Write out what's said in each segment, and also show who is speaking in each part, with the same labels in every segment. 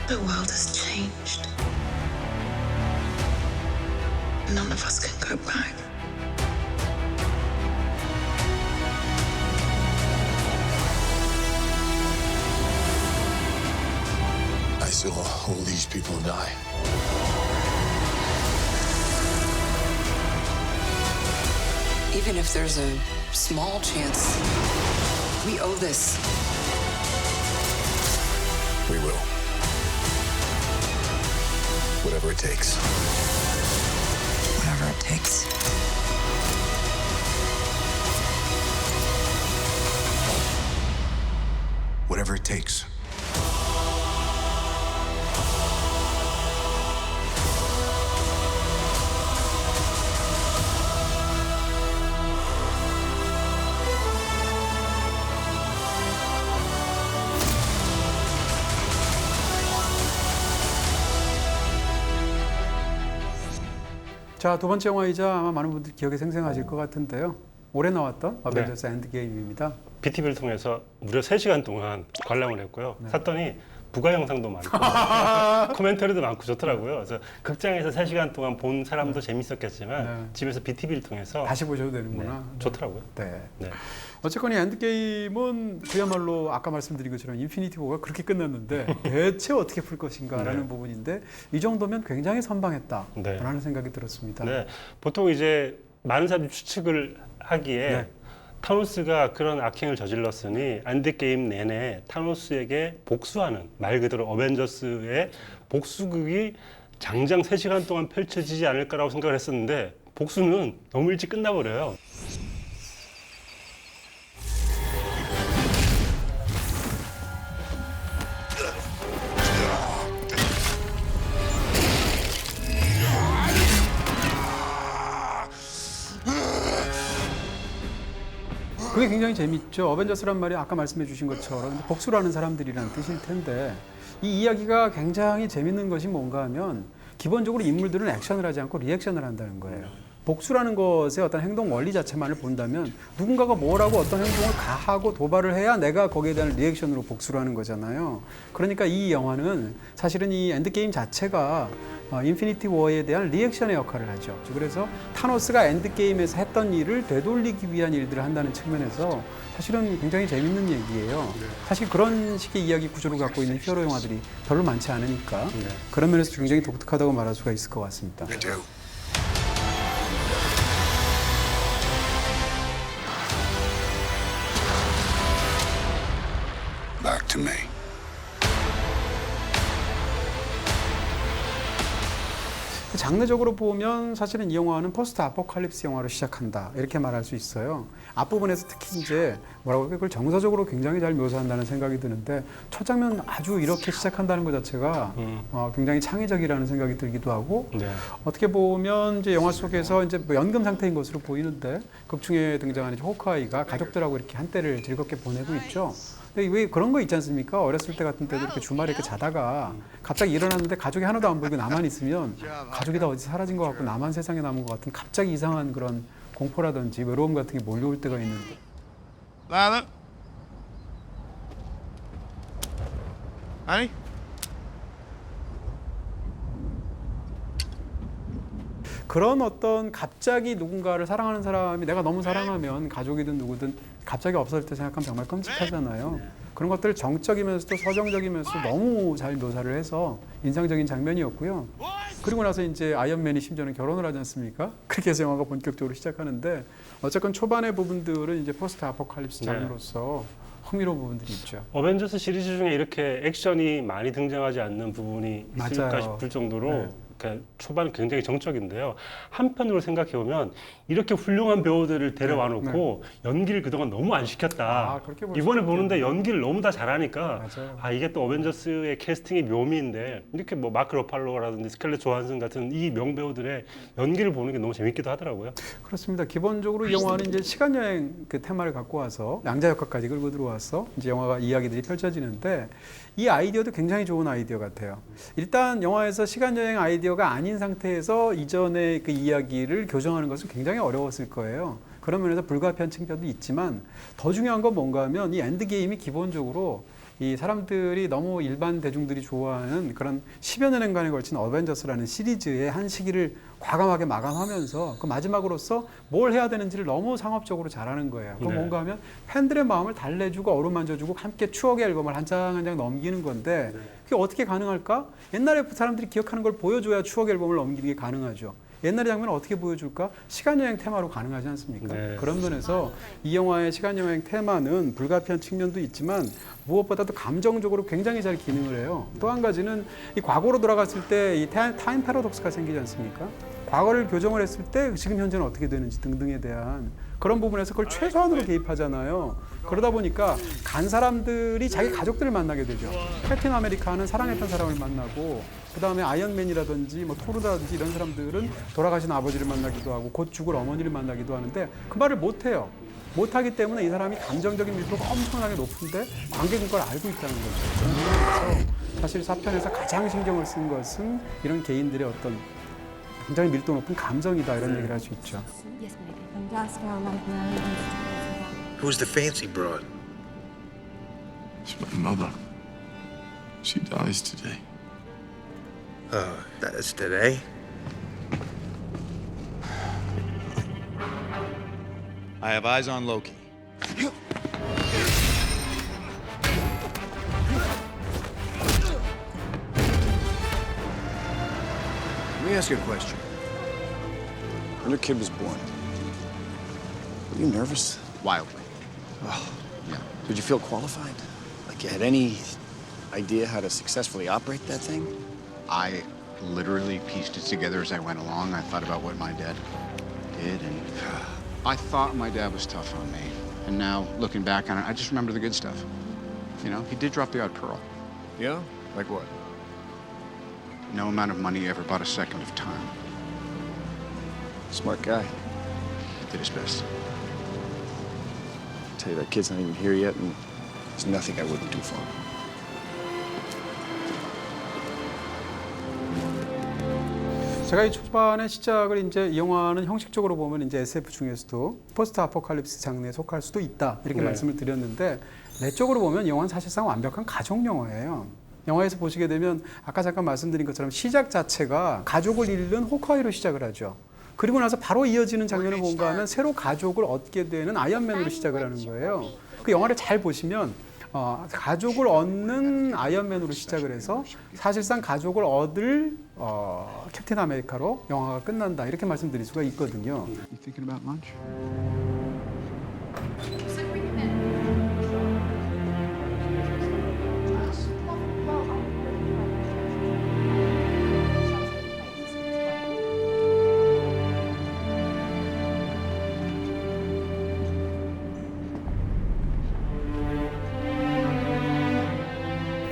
Speaker 1: The world has changed. None of us can go back.
Speaker 2: I saw all these people die.
Speaker 3: Even if there's a small chance, we owe this.
Speaker 2: We will. Whatever it takes.
Speaker 3: Whatever it takes.
Speaker 2: Whatever it takes.
Speaker 4: 자, 두 번째 영화이자 아마 많은 분들 기억에 생생하실 것 같은데요. 올해 나왔던 어벤져스 엔드게임입니다.
Speaker 5: BTV를 통해서 무려 3시간 동안 관람을 했고요. 샀더니 부가 영상도 많고 코멘터리도 많고 좋더라고요. 그래서 극장에서 3시간 동안 본 사람도 재밌었겠지만 집에서 BTV를 통해서
Speaker 4: 다시 보셔도 되는구나.
Speaker 5: 좋더라고요.
Speaker 4: 네.
Speaker 5: 네.
Speaker 4: 어쨌거나 이 엔드게임은 그야말로 아까 말씀드린 것처럼 인피니티 워가 그렇게 끝났는데 대체 어떻게 풀 것인가라는 부분인데 이 정도면 굉장히 선방했다라는 생각이 들었습니다.
Speaker 5: 네. 보통 이제 많은 사람들이 추측을 하기에 타노스가 그런 악행을 저질렀으니 엔드게임 내내 타노스에게 복수하는, 말 그대로 어벤져스의 복수극이 장장 3시간 동안 펼쳐지지 않을까라고 생각을 했었는데 복수는 너무 일찍 끝나버려요.
Speaker 4: 그게 굉장히 재밌죠. 어벤져스란 말이 아까 말씀해 주신 것처럼 복수라는 사람들이라는 뜻일 텐데 이 이야기가 굉장히 재밌는 것이 뭔가 하면 기본적으로 인물들은 액션을 하지 않고 리액션을 한다는 거예요. 복수라는 것의 어떤 행동 원리 자체만을 본다면 누군가가 뭐라고 어떤 행동을 가하고 도발을 해야 내가 거기에 대한 리액션으로 복수를 하는 거잖아요. 그러니까 이 영화는 사실은 이 엔드게임 자체가 인피니티 워에 대한 리액션의 역할을 하죠. 그래서 타노스가 엔드게임에서 했던 일을 되돌리기 위한 일들을 한다는 측면에서 사실은 굉장히 재밌는 얘기예요. 사실 그런 식의 이야기 구조를 갖고 있는 히어로 영화들이 별로 많지 않으니까 그런 면에서 굉장히 독특하다고 말할 수가 있을 것 같습니다.
Speaker 2: I do. Back to me.
Speaker 4: 장르적으로 보면 사실은 이 영화는 포스트 아포칼립스 영화로 시작한다 이렇게 말할 수 있어요. 앞부분에서 특히 이제 뭐라고 할까 그걸 정서적으로 굉장히 잘 묘사한다는 생각이 드는데 첫 장면 아주 이렇게 시작한다는 것 자체가 굉장히 창의적이라는 생각이 들기도 하고 어떻게 보면 이제 영화 속에서 이제 뭐 연금 상태인 것으로 보이는데 극중에 등장하는 이제 호크아이가 가족들하고 이렇게 한때를 즐겁게 보내고 있죠. 근데 왜 그런 거 있지 않습니까? 어렸을 때 같은 때도 이렇게 주말에 이렇게 자다가 갑자기 일어났는데 가족이 하나도 안 보이고 나만 있으면 가족이 다 어디 사라진 것 같고 나만 세상에 남은 것 같은 갑자기 이상한 그런 공포라든지 외로움 같은 게 몰려올 때가 있는데
Speaker 6: Lila? Honey?
Speaker 4: 그런 어떤 갑자기 누군가를 사랑하는 사람이 내가 너무 사랑하면 가족이든 누구든 갑자기 없어질 때 생각하면 정말 끔찍하잖아요. 그런 것들을 정적이면서도 서정적이면서 너무 잘 묘사를 해서 인상적인 장면이었고요. 그리고 나서 이제 아이언맨이 심지어는 결혼을 하지 않습니까? 그렇게 해서 영화가 본격적으로 시작하는데 어쨌건 초반의 부분들은 이제 포스트 아포칼립스 장르로서 흥미로운 부분들이 있죠.
Speaker 5: 어벤져스 시리즈 중에 이렇게 액션이 많이 등장하지 않는 부분이 있을까
Speaker 4: 맞아요.
Speaker 5: 싶을 정도로 그러니까 초반 굉장히 정적인데요. 한편으로 생각해보면 이렇게 훌륭한 배우들을 데려와 놓고 연기를 그동안 너무 안 시켰다.
Speaker 4: 그렇게 볼
Speaker 5: 이번에
Speaker 4: 수도
Speaker 5: 보는데 연기를 너무 다 잘하니까
Speaker 4: 맞아요.
Speaker 5: 이게 또 어벤져스의 캐스팅의 묘미인데 이렇게 뭐 마크 러팔로라든지 스칼렛 조한슨 같은 이 명배우들의 연기를 보는 게 너무 재밌기도 하더라고요.
Speaker 4: 그렇습니다. 기본적으로 이 영화는 이제 시간 여행 그 테마를 갖고 와서 양자 역학까지 끌고 들어와서 이제 영화가 이야기들이 펼쳐지는데 이 아이디어도 굉장히 좋은 아이디어 같아요. 일단 영화에서 시간 여행 아이디어가 아닌 상태에서 이전의 그 이야기를 교정하는 것은 굉장히 어려웠을 거예요. 그런 면에서 불가피한 측면도 있지만 더 중요한 건 뭔가 하면 이 엔드게임이 기본적으로 이 사람들이 너무 일반 대중들이 좋아하는 그런 10여 년간에 걸친 어벤져스라는 시리즈의 한 시기를 과감하게 마감하면서 그 마지막으로서 뭘 해야 되는지를 너무 상업적으로 잘하는 거예요. 그럼
Speaker 5: 네.
Speaker 4: 뭔가 하면 팬들의 마음을 달래주고 어루만져주고 함께 추억의 앨범을 한 장 한 장 넘기는 건데 그게 어떻게 가능할까? 옛날에 사람들이 기억하는 걸 보여줘야 추억 앨범을 넘기는 게 가능하죠. 옛날의 장면을 어떻게 보여줄까? 시간여행 테마로 가능하지 않습니까?
Speaker 5: 네.
Speaker 4: 그런 면에서 이 영화의 시간여행 테마는 불가피한 측면도 있지만 무엇보다도 감정적으로 굉장히 잘 기능을 해요. 또 한 가지는 이 과거로 돌아갔을 때 이 타임 패러독스가 생기지 않습니까? 과거를 교정을 했을 때 지금 현재는 어떻게 되는지 등등에 대한 그런 부분에서 그걸 최소한으로 개입하잖아요. 그러다 보니까 간 사람들이 자기 가족들을 만나게 되죠. 캡틴 아메리카는 사랑했던 사람을 만나고 그다음에 아이언맨이라든지 뭐 토르라든지 이런 사람들은 돌아가신 아버지를 만나기도 하고 곧 죽을 어머니를 만나기도 하는데 그 말을 못해요. 못하기 때문에 이 사람이 감정적인 밀도가 엄청나게 높은데 관객은 그걸 알고 있다는 거죠. 그래서 사실 4편에서 가장 신경을 쓴 것은 이런 개인들의 어떤 굉장히 밀도 높은 감정이다 이런 얘기를 할 수 있죠.
Speaker 6: Yes, maybe. And ask our librarian.
Speaker 7: Who's the fancy broad?
Speaker 8: It's my mother. She dies today.
Speaker 7: That's today.
Speaker 9: I have eyes on Loki.
Speaker 2: Let me ask you a question. When your kid was born, were you nervous?
Speaker 9: Wildly.
Speaker 2: Oh,
Speaker 9: Yeah.
Speaker 2: did you feel qualified? Like you had any idea how to successfully operate that thing?
Speaker 9: I literally pieced it together as I went along. I thought about what my dad did, and I thought my dad was tough on me. And now, looking back on it, I just remember the good stuff. You know, he did drop the odd pearl.
Speaker 2: Yeah? Like what?
Speaker 9: No amount of money ever bought a second of time.
Speaker 2: Smart guy.
Speaker 9: Did his best.
Speaker 2: Tell you that kid's not even here yet, and there's nothing I wouldn't do for him.
Speaker 4: 제가 이 초반의 시작을 이제 이 영화는 형식적으로 보면 이제 SF 중에서도 포스트 아포칼립스 장르에 속할 수도 있다 이렇게
Speaker 5: 네.
Speaker 4: 말씀을 드렸는데 내적으로 보면 이 영화는 사실상 완벽한 가족 영화예요. 영화에서 보시게 되면 아까 잠깐 말씀드린 것처럼 시작 자체가 가족을 잃는 호크아이로 시작을 하죠. 그리고 나서 바로 이어지는 장면을 뭔가 하면 새로 가족을 얻게 되는 아이언맨으로 시작을 하는 거예요. 그 영화를 잘 보시면 가족을 얻는 아이언맨으로 시작을 해서 사실상 가족을 얻을 캡틴 아메리카로 영화가 끝난다 이렇게 말씀드릴 수가 있거든요.
Speaker 9: You thinking about lunch?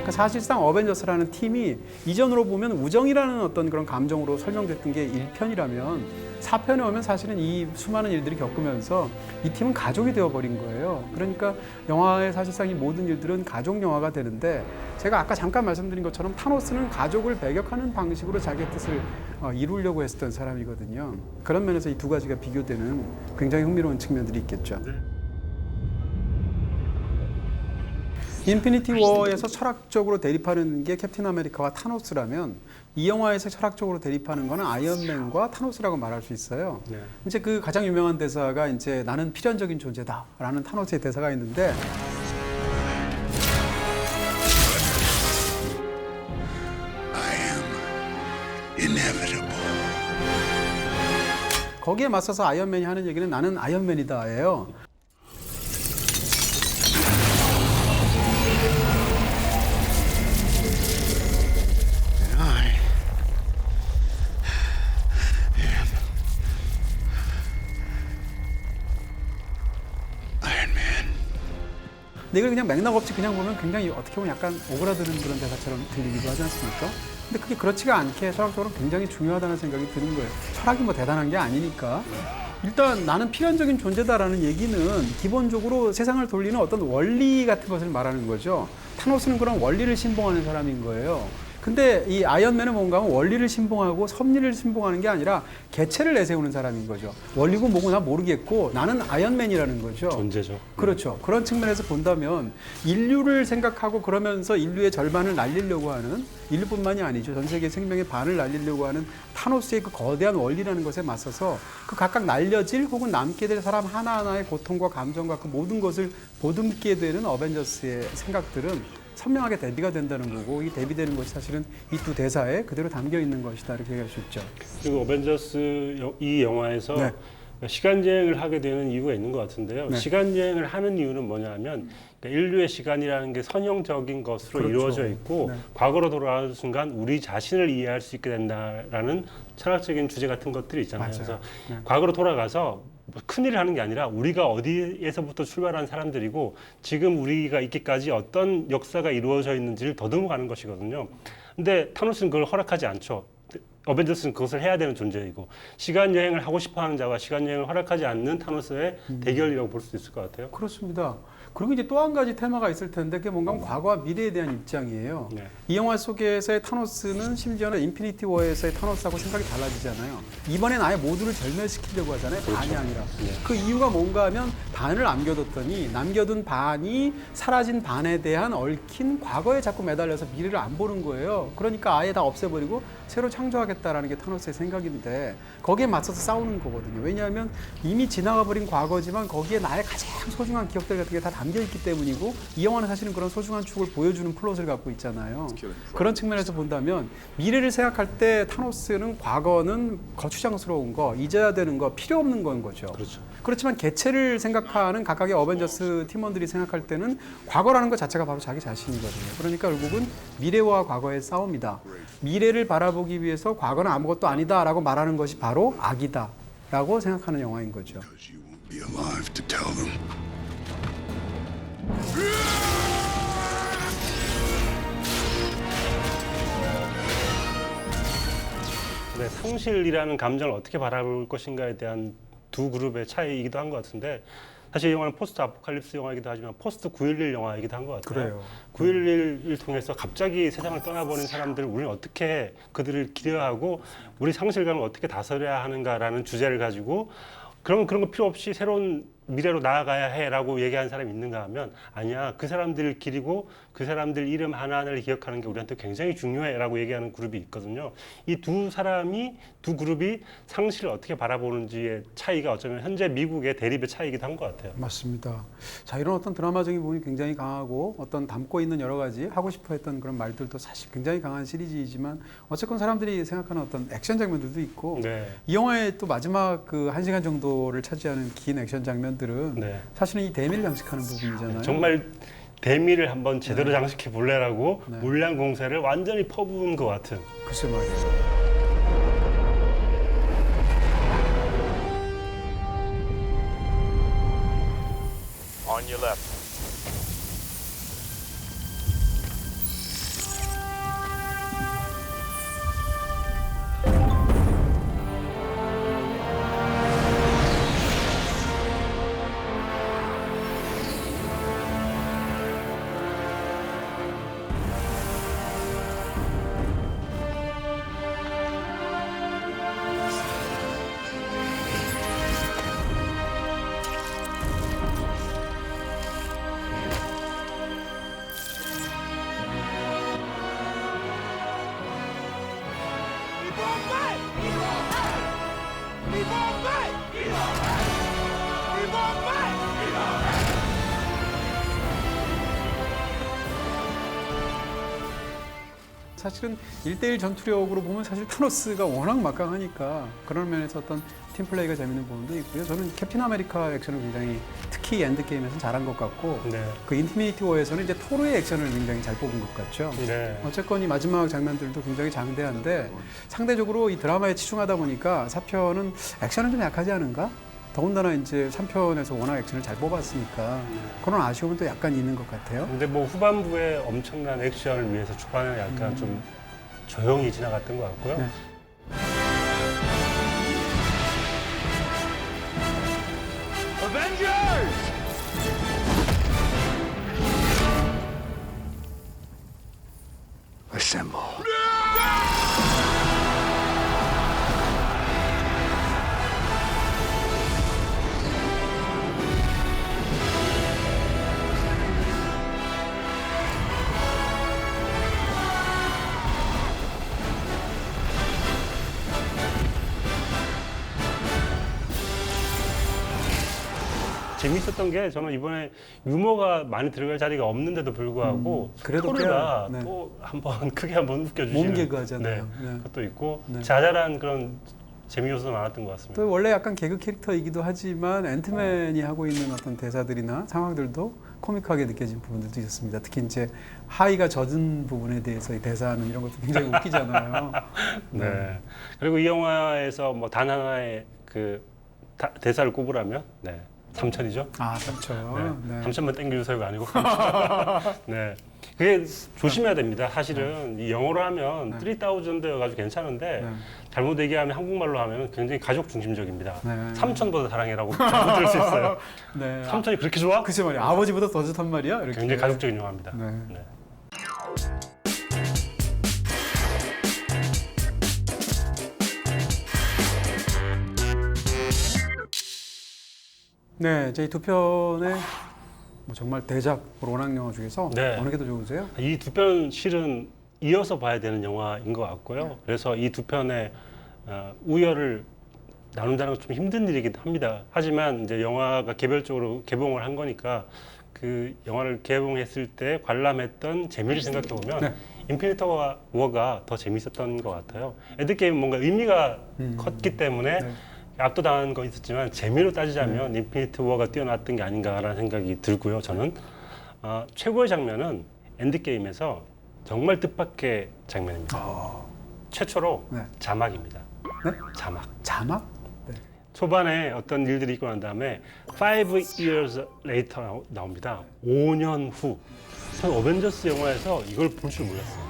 Speaker 4: 그러니까 사실상 어벤져스라는 팀이 이전으로 보면 우정이라는 어떤 그런 감정으로 설명됐던 게 1편이라면 4편에 오면 사실은 이 수많은 일들이 겪으면서 이 팀은 가족이 되어버린 거예요. 그러니까 영화의 사실상 이 모든 일들은 가족 영화가 되는데 제가 아까 잠깐 말씀드린 것처럼 타노스는 가족을 배격하는 방식으로 자기의 뜻을 이루려고 했었던 사람이거든요. 그런 면에서 이 두 가지가 비교되는 굉장히 흥미로운 측면들이 있겠죠. 인피니티 워에서 철학적으로 대립하는 게 캡틴 아메리카와 타노스라면 이 영화에서 철학적으로 대립하는 거는 아이언맨과 타노스라고 말할 수 있어요.
Speaker 5: 네.
Speaker 4: 이제 그 가장 유명한 대사가 이제 나는 필연적인 존재다라는 타노스의 대사가 있는데
Speaker 2: I am inevitable.
Speaker 4: 거기에 맞서서 아이언맨이 하는 얘기는 나는 아이언맨이다예요. 근데 이걸 그냥 맥락 없이 그냥 보면 굉장히 어떻게 보면 약간 오그라드는 그런 대사처럼 들리기도 하지 않습니까? 근데 그게 그렇지가 않게 철학적으로 굉장히 중요하다는 생각이 드는 거예요. 철학이 뭐 대단한 게 아니니까. 일단 나는 필연적인 존재다라는 얘기는 기본적으로 세상을 돌리는 어떤 원리 같은 것을 말하는 거죠. 타노스는 그런 원리를 신봉하는 사람인 거예요. 근데 이 아이언맨은 뭔가 하면 원리를 신봉하고 섭리를 신봉하는 게 아니라 개체를 내세우는 사람인 거죠. 원리고 뭐고 나 모르겠고 나는 아이언맨이라는 거죠.
Speaker 5: 존재죠.
Speaker 4: 그렇죠. 그런 측면에서 본다면 인류를 생각하고 그러면서 인류의 절반을 날리려고 하는, 인류뿐만이 아니죠. 전 세계 생명의 반을 날리려고 하는 타노스의 그 거대한 원리라는 것에 맞서서 그 각각 날려질 혹은 남게 될 사람 하나하나의 고통과 감정과 그 모든 것을 보듬게 되는 어벤져스의 생각들은 선명하게 대비가 된다는 거고, 이 대비되는 것이 사실은 이 두 대사에 그대로 담겨 있는 것이다 이렇게 얘기할 수 있죠.
Speaker 5: 그리고 어벤져스 이 영화에서
Speaker 4: 네.
Speaker 5: 시간 여행을 하게 되는 이유가 있는 것 같은데요.
Speaker 4: 네.
Speaker 5: 시간 여행을 하는 이유는 뭐냐면 그러니까 인류의 시간이라는 게 선형적인 것으로
Speaker 4: 그렇죠.
Speaker 5: 이루어져 있고
Speaker 4: 네.
Speaker 5: 과거로 돌아가는 순간 우리 자신을 이해할 수 있게 된다라는 철학적인 주제 같은 것들이 있잖아요.
Speaker 4: 맞아요.
Speaker 5: 그래서
Speaker 4: 네.
Speaker 5: 과거로 돌아가서 뭐 큰일을 하는 게 아니라 우리가 어디에서부터 출발한 사람들이고 지금 우리가 있기까지 어떤 역사가 이루어져 있는지를 더듬어 가는 것이거든요. 근데 타노스는 그걸 허락하지 않죠. 어벤져스는 그것을 해야 되는 존재이고 시간 여행을 하고 싶어하는 자와 시간 여행을 허락하지 않는 타노스의 대결이라고 볼 수 있을 것 같아요.
Speaker 4: 그렇습니다. 그리고 이제 또 한 가지 테마가 있을 텐데 그게 뭔가 하면 과거와 미래에 대한 입장이에요.
Speaker 5: 네.
Speaker 4: 이 영화 속에서의 타노스는 심지어는 인피니티 워에서의 타노스하고 생각이 달라지잖아요. 이번엔 아예 모두를 절멸시키려고 하잖아요. 반이 아니라.
Speaker 5: 네.
Speaker 4: 그 이유가 뭔가 하면 반을 남겨뒀더니 남겨둔 반이 사라진 반에 대한 얽힌 과거에 자꾸 매달려서 미래를 안 보는 거예요. 그러니까 아예 다 없애버리고 새로 창조하겠다라는 게 타노스의 생각인데 거기에 맞서서 싸우는 거거든요. 왜냐하면 이미 지나가 버린 과거지만 거기에 나의 가장 소중한 기억들 같은 게 다 담겨 있기 때문이고 이 영화는 사실은 그런 소중한 축을 보여주는 플롯을 갖고 있잖아요. 그런 측면에서 본다면 미래를 생각할 때 타노스는 과거는 거추장스러운 거, 잊어야 되는 거, 필요 없는 건 거죠.
Speaker 5: 그렇죠.
Speaker 4: 그렇지만 개체를 생각하는 각각의 어벤져스 팀원들이 생각할 때는 과거라는 것 자체가 바로 자기 자신이거든요. 그러니까 결국은 미래와 과거의 싸움이다. 미래를 바라보기 위해서 과거는 아무것도 아니다라고 말하는 것이 바로 악이다라고 생각하는 영화인 거죠.
Speaker 8: You won't be alive to tell them.
Speaker 5: 네, 상실이라는 감정을 어떻게 바라볼 것인가에 대한 두 그룹의 차이이기도 한 것 같은데 사실 이 영화는 포스트 아포칼립스 영화이기도 하지만 포스트 9.11 영화이기도 한 것 같아요.
Speaker 4: 그래요.
Speaker 5: 9.11을 통해서 갑자기 세상을 떠나버린 사람들을 우리는 어떻게 그들을 기려하고 우리 상실감을 어떻게 다스려야 하는가라는 주제를 가지고 그러면 그런 거 필요 없이 새로운 미래로 나아가야 해라고 얘기하는 사람이 있는가 하면 아니야. 그 사람들을 기리고 그 사람들 이름 하나하나를 기억하는 게 우리한테 굉장히 중요해라고 얘기하는 그룹이 있거든요. 이 두 그룹이 상실을 어떻게 바라보는지의 차이가 어쩌면 현재 미국의 대립의 차이이기도 한 것 같아요.
Speaker 4: 맞습니다. 자, 이런 어떤 드라마적인 부분이 굉장히 강하고 어떤 담고 있는 여러 가지 하고 싶어 했던 그런 말들도 사실 굉장히 강한 시리즈이지만 어쨌건 사람들이 생각하는 어떤 액션 장면들도 있고
Speaker 5: 네.
Speaker 4: 이 영화의 또 마지막 그 1시간 정도를 차지하는 긴 액션 장면들은
Speaker 5: 네.
Speaker 4: 사실은 이 대미를 장식하는 부분이잖아요.
Speaker 5: 정말 대미를 한번 제대로 장식해 볼래라고
Speaker 4: 네.
Speaker 5: 물량 공세를 완전히 퍼부은 것 같은.
Speaker 4: 글쎄 말이에요.
Speaker 7: On your left.
Speaker 4: 사실은 1대1 전투력으로 보면 사실 타노스가 워낙 막강하니까 그런 면에서 어떤 팀플레이가 재밌는 부분도 있고요. 저는 캡틴 아메리카 액션을 굉장히 특히 엔드게임에서는 잘한 것 같고
Speaker 5: 네.
Speaker 4: 그 인피니티 워에서는 이제 토르의 액션을 굉장히 잘 뽑은 것 같죠.
Speaker 5: 네.
Speaker 4: 어쨌건 이 마지막 장면들도 굉장히 장대한데 상대적으로 이 드라마에 치중하다 보니까 4편은 액션은 좀 약하지 않은가? 더군다나 이제 3편에서 워낙 액션을 잘 뽑았으니까 그런 아쉬움은 또 약간 있는 것 같아요.
Speaker 5: 근데 뭐 후반부에 엄청난 액션을 위해서 초반에 약간 좀 조용히 지나갔던 것 같고요.
Speaker 4: 네.
Speaker 8: I Assemble.
Speaker 5: 재밌었던 게 저는 이번에 유머가 많이 들어갈 자리가 없는데도 불구하고
Speaker 4: 그래도
Speaker 5: 토르가
Speaker 4: 꽤, 네.
Speaker 5: 또 한번 크게 한번 웃겨주시는
Speaker 4: 몸 개그 하잖아요.
Speaker 5: 네,
Speaker 4: 네.
Speaker 5: 그것도 있고
Speaker 4: 네.
Speaker 5: 자잘한 그런 재미 요소도 많았던 것 같습니다.
Speaker 4: 또 원래 약간 개그 캐릭터이기도 하지만 앤트맨이 하고 있는 어떤 대사들이나 상황들도 코믹하게 느껴진 부분들도 있었습니다. 특히 이제 하이가 젖은 부분에 대해서의 대사는 이런 것도 굉장히 웃기잖아요.
Speaker 5: 네. 그리고 이 영화에서 뭐 단 하나의 그 대사를 꼽으라면 네. 3천이죠.
Speaker 4: 아, 그렇죠.
Speaker 5: 네.
Speaker 4: 네.
Speaker 5: 3천만 땡겨주세요가 아니고 네. 그게 조심해야 됩니다. 사실은 이 영어로 하면 3,000여가지고 괜찮은데
Speaker 4: 네.
Speaker 5: 잘못 얘기하면 한국말로 하면 굉장히 가족 중심적입니다.
Speaker 4: 네.
Speaker 5: 3천보다 사랑해라고 잘못 들을 수 있어요.
Speaker 4: 네.
Speaker 5: 3천이 그렇게 좋아?
Speaker 4: 글쎄 말이야. 아버지보다 더 좋단 말이야. 이렇게.
Speaker 5: 굉장히 가족적인 영화입니다.
Speaker 4: 네.
Speaker 5: 네.
Speaker 4: 네, 저희 두 편의 뭐 정말 대작 로랑 영화 중에서
Speaker 5: 네.
Speaker 4: 어느 게 더 좋으세요?
Speaker 5: 이 두 편 실은 이어서 봐야 되는 영화인 것 같고요. 그래서 이 두 편의 우열을 나눈다는 건 좀 힘든 일이긴 합니다. 하지만 이제 영화가 개별적으로 개봉을 한 거니까 그 영화를 개봉했을 때 관람했던 재미를 생각해 보면
Speaker 4: 네.
Speaker 5: 인피니티 워가 더 재밌었던 것 같아요. 엔드게임은 뭔가 의미가 컸기 때문에
Speaker 4: 네.
Speaker 5: 압도당한 건 있었지만 재미로 따지자면 인피니티 워가 뛰어났던 게 아닌가라는 생각이 들고요. 저는 최고의 장면은 엔드게임에서 정말 뜻밖의 장면입니다. 최초로
Speaker 4: 네.
Speaker 5: 자막입니다.
Speaker 4: 네?
Speaker 5: 자막.
Speaker 4: 자막? 네.
Speaker 5: 초반에 어떤 일들이 있고 난 다음에 5 years later 나옵니다. 5년 후. 전 어벤져스 영화에서 이걸 볼 줄 몰랐어요.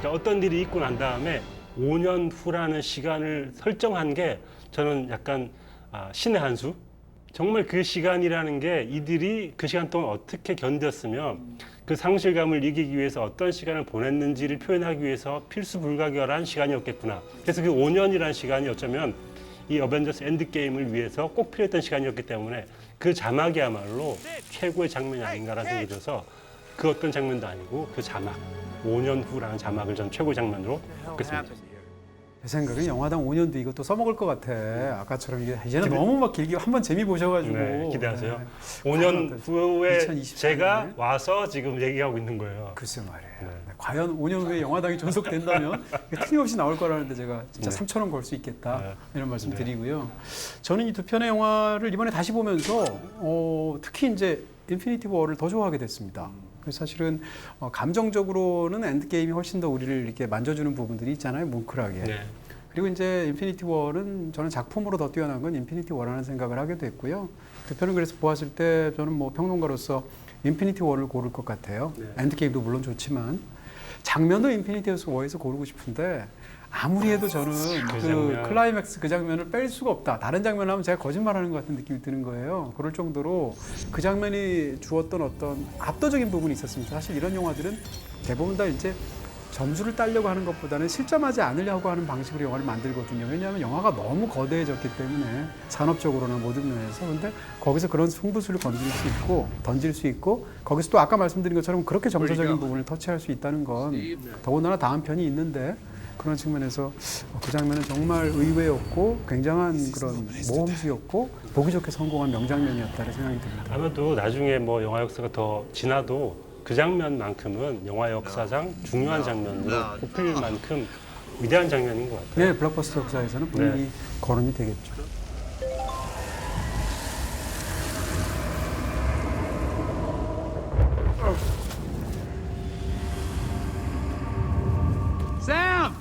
Speaker 5: 그러니까 어떤 일이 있고 난 다음에 5년 후라는 시간을 설정한 게 저는 약간 신의 한 수? 정말 그 시간이라는 게 이들이 그 시간 동안 어떻게 견뎠으며 그 상실감을 이기기 위해서 어떤 시간을 보냈는지를 표현하기 위해서 필수 불가결한 시간이었겠구나. 그래서 그 5년이라는 시간이 어쩌면 이 어벤져스 엔드게임을 위해서 꼭 필요했던 시간이었기 때문에 그 자막이야말로 최고의 장면이 아닌가라는 생각이 들어서 그 어떤 장면도 아니고 그 자막 5년 후라는 자막을 전 최고의 장면으로 꼽겠습니다.
Speaker 4: 제 생각엔 영화당 5년 뒤 이것도 써먹을 것 같아. 아까처럼 이게 이제는 너무 막 길게 한번 재미 보셔가지고.
Speaker 5: 네, 기대하세요.
Speaker 4: 네.
Speaker 5: 5년 후에
Speaker 4: 2024
Speaker 5: 제가
Speaker 4: 년에?
Speaker 5: 와서 지금 얘기하고 있는 거예요.
Speaker 4: 글쎄 말이에요.
Speaker 5: 네.
Speaker 4: 네, 과연 5년 후에 영화당이 존속된다면 틀림없이 나올 거라는데 제가 진짜
Speaker 5: 네.
Speaker 4: 3,000원 걸 수 있겠다
Speaker 5: 네.
Speaker 4: 이런 말씀
Speaker 5: 네.
Speaker 4: 드리고요. 저는 이 두 편의 영화를 이번에 다시 보면서 특히 이제 인피니티 워를 더 좋아하게 됐습니다. 그래서 사실은 감정적으로는 엔드게임이 훨씬 더 우리를 이렇게 만져주는 부분들이 있잖아요, 뭉클하게.
Speaker 5: 네.
Speaker 4: 그리고 이제 인피니티 워는 저는 작품으로 더 뛰어난 건 인피니티 워라는 생각을 하게 됐고요. 그 편은 그래서 보았을 때 저는 뭐 평론가로서 인피니티 워를 고를 것 같아요.
Speaker 5: 네.
Speaker 4: 엔드게임도 물론 좋지만 장면도 인피니티 워에서 고르고 싶은데 아무리 해도 저는 그
Speaker 5: 장면.
Speaker 4: 클라이맥스 그 장면을 뺄 수가 없다. 다른 장면을 하면 제가 거짓말하는 것 같은 느낌이 드는 거예요. 그럴 정도로 그 장면이 주었던 어떤 압도적인 부분이 있었습니다. 사실 이런 영화들은 대부분 다 이제 점수를 따려고 하는 것보다는 실점하지 않으려고 하는 방식으로 영화를 만들거든요. 왜냐하면 영화가 너무 거대해졌기 때문에 산업적으로나 모든 면에서. 근데 거기서 그런 승부수를 던질 수 있고 거기서 또 아까 말씀드린 것처럼 그렇게 정서적인 부분을 터치할 수 있다는 건 더군다나 다음 편이 있는데 그런 측면에서 그 장면은 정말 의외였고 굉장한 그런 모험수였고 보기 좋게 성공한 명장면이었다는 생각이 듭니다.
Speaker 5: 아마도 나중에 뭐 영화 역사가 더 지나도 그 장면만큼은 영화 역사상 중요한 장면으로 꼽힐 만큼 위대한 장면인 것 같아요.
Speaker 4: 네, 블록버스터 역사에서는 분명히 거론이 되겠죠.
Speaker 2: Sam!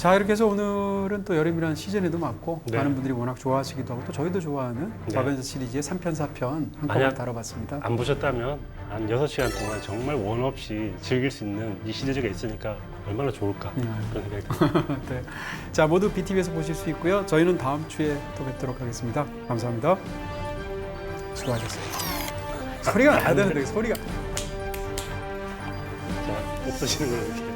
Speaker 4: 자, 이렇게 해서 오늘은 또 여름이라는 시즌에도 맞고
Speaker 5: 네.
Speaker 4: 많은 분들이 워낙 좋아하시기도 하고 또 저희도 좋아하는
Speaker 5: 네.
Speaker 4: 어벤져스 시리즈의 3편, 4편 한꺼번에
Speaker 5: 만약
Speaker 4: 다뤄봤습니다.
Speaker 5: 안 보셨다면 한 6시간 동안 정말 원 없이 즐길 수 있는 이 시리즈가 있으니까 얼마나 좋을까 그런 생각이 듭니다.
Speaker 4: 네. 자, 모두 BTV에서 보실 수 있고요. 저희는 다음 주에 또 뵙도록 하겠습니다. 감사합니다. 수고하셨어요. 소리가 나야 되는데 소리가.
Speaker 5: 자, 없어지는 걸 이렇게.